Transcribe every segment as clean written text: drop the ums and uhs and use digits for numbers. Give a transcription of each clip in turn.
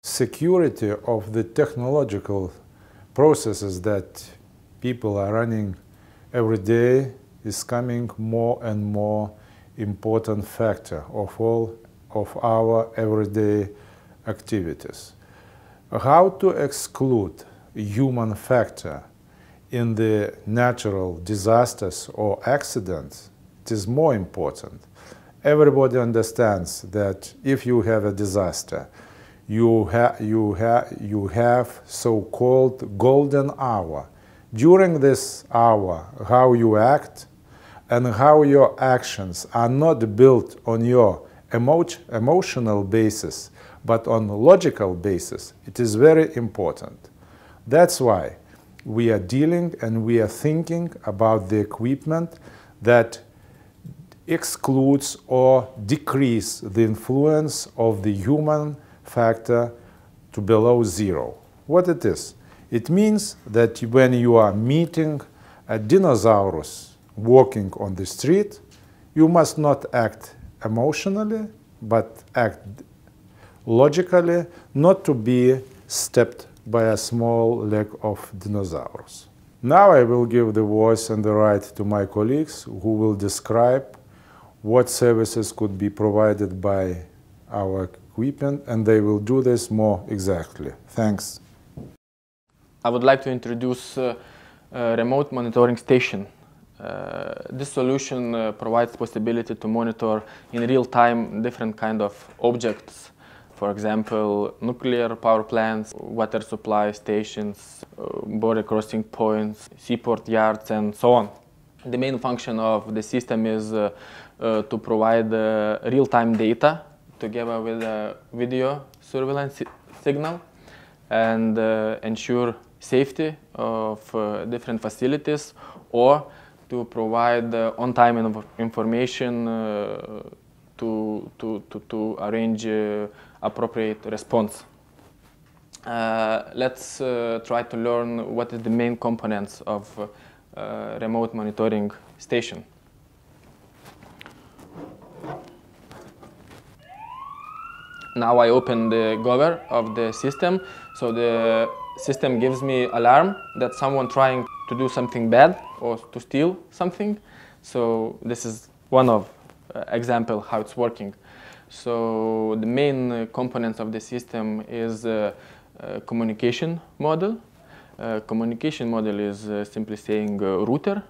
security of the technological processes that people are running every day is coming more and more important factor of all of our everyday activities. How to exclude human factor in the natural disasters or accidents, it is more important. Everybody understands that if you have a disaster, you have so-called golden hour. During this hour, how you act and how your actions are not built on your emotional basis, but on logical basis, it is very important. That's why we are dealing and we are thinking about the equipment that excludes or decrease the influence of the human factor to below zero. What it is? It means that when you are meeting a dinosaurus walking on the street, you must not act emotionally, but act logically, not to be stepped by a small leg of dinosaurs. Now I will give the voice and the right to my colleagues who will describe what services could be provided by our equipment, and they will do this more exactly. Thanks. I would like to introduce a remote monitoring station. This solution provides possibility to monitor in real time different kind of objects. For example, nuclear power plants, water supply stations, border crossing points, seaport yards, and so on. The main function of the system is to provide real-time data together with a video surveillance signal and ensure safety of different facilities, or to provide on-time information to arrange appropriate response. Let's try to learn what is the main components of remote monitoring station. Now I open the cover of the system, so the system gives me alarm that someone trying to do something bad or to steal something. So this is one of example how it's working. So the main components of the system is a communication model. Communication model is simply saying router,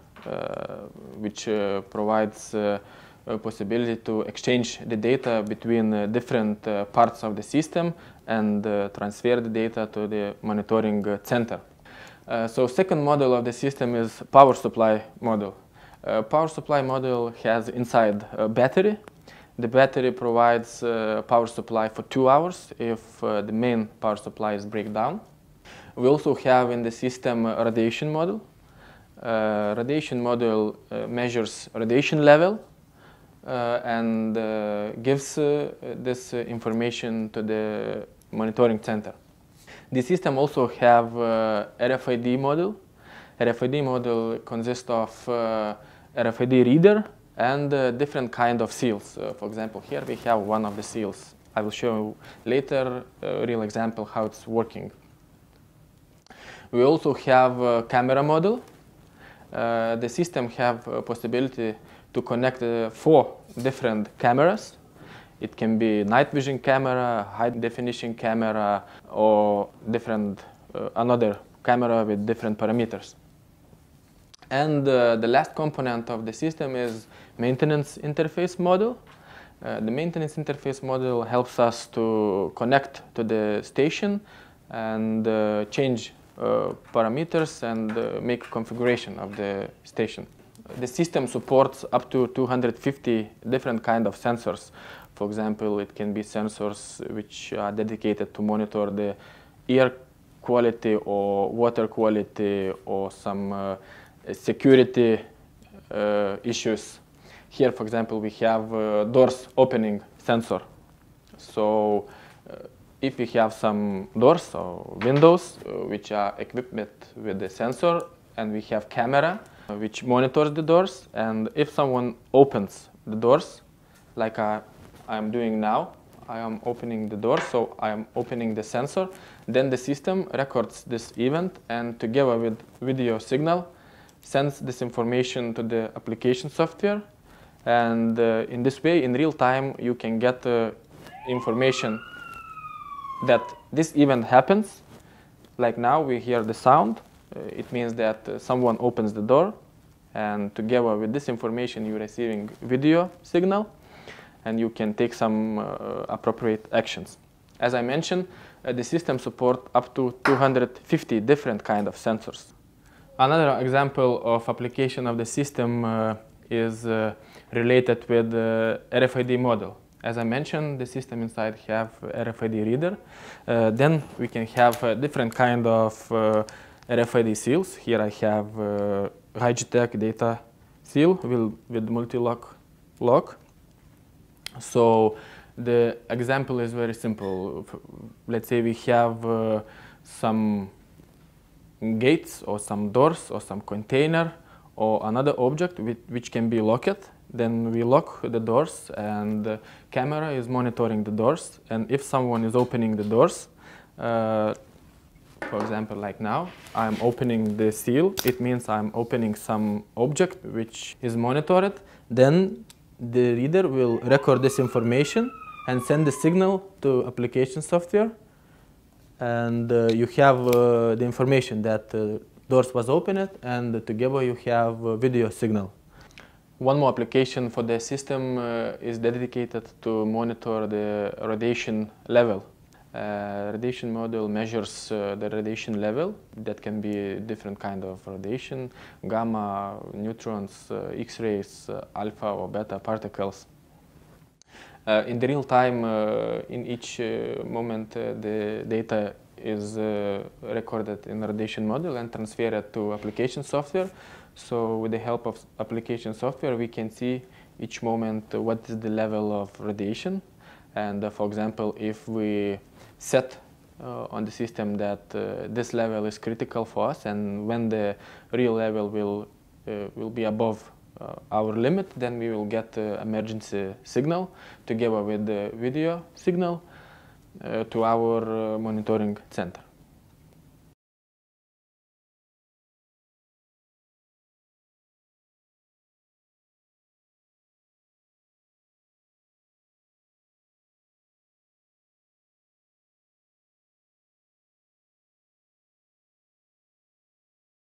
which provides a possibility to exchange the data between different parts of the system and transfer the data to the monitoring center. So second model of the system is power supply model. Power supply model has inside a battery. The battery provides power supply for 2 hours if the main power supply is break down. We also have in the system a radiation model. Radiation model measures radiation level and gives this information to the monitoring center. The system also have RFID model. RFID model consists of RFID reader and different kind of seals. For example, here we have one of the seals. I will show you later a real example how it's working. We also have a camera model. The system have a possibility to connect 4 different cameras. It can be night vision camera, high definition camera, or different another camera with different parameters. And the last component of the system is maintenance interface model. The maintenance interface model helps us to connect to the station and change parameters and make configuration of the station. The system supports up to 250 different kind of sensors. For example, it can be sensors which are dedicated to monitor the air quality or water quality or some security issues. Here, for example, we have doors opening sensor. So if we have some doors or windows which are equipped with the sensor, and we have camera which monitors the doors, and if someone opens the doors, like I'm doing now, I am opening the door, so I am opening the sensor. Then the system records this event and together with video signal sends this information to the application software. And in this way, in real time, you can get information that this event happens. Like now we hear the sound. It means that someone opens the door, and together with this information you're receiving video signal, and you can take some appropriate actions. As I mentioned, the system supports up to 250 different kind of sensors. Another example of application of the system is related with the RFID model. As I mentioned, the system inside have RFID reader. Then we can have different kind of RFID seals. Here I have high-tech data seal with multi-lock lock. So the example is very simple. Let's say we have some gates or some doors or some container or another object which can be locked. Then we lock the doors, and the camera is monitoring the doors. And if someone is opening the doors, for example, like now, I'm opening the seal. It means I'm opening some object which is monitored. Then the reader will record this information and send the signal to application software. And you have the information that doors was opened, and together you have video signal. One more application for the system is dedicated to monitor the radiation level. Radiation model measures the radiation level. That can be different kind of radiation, gamma, neutrons, X-rays, alpha or beta particles. In the real time, in each moment, the data is recorded in radiation model and transferred to application software. So with the help of application software, we can see each moment what is the level of radiation. And for example, if we set on the system that this level is critical for us, and when the real level will be above our limit, then we will get emergency signal together with the video signal to our monitoring center.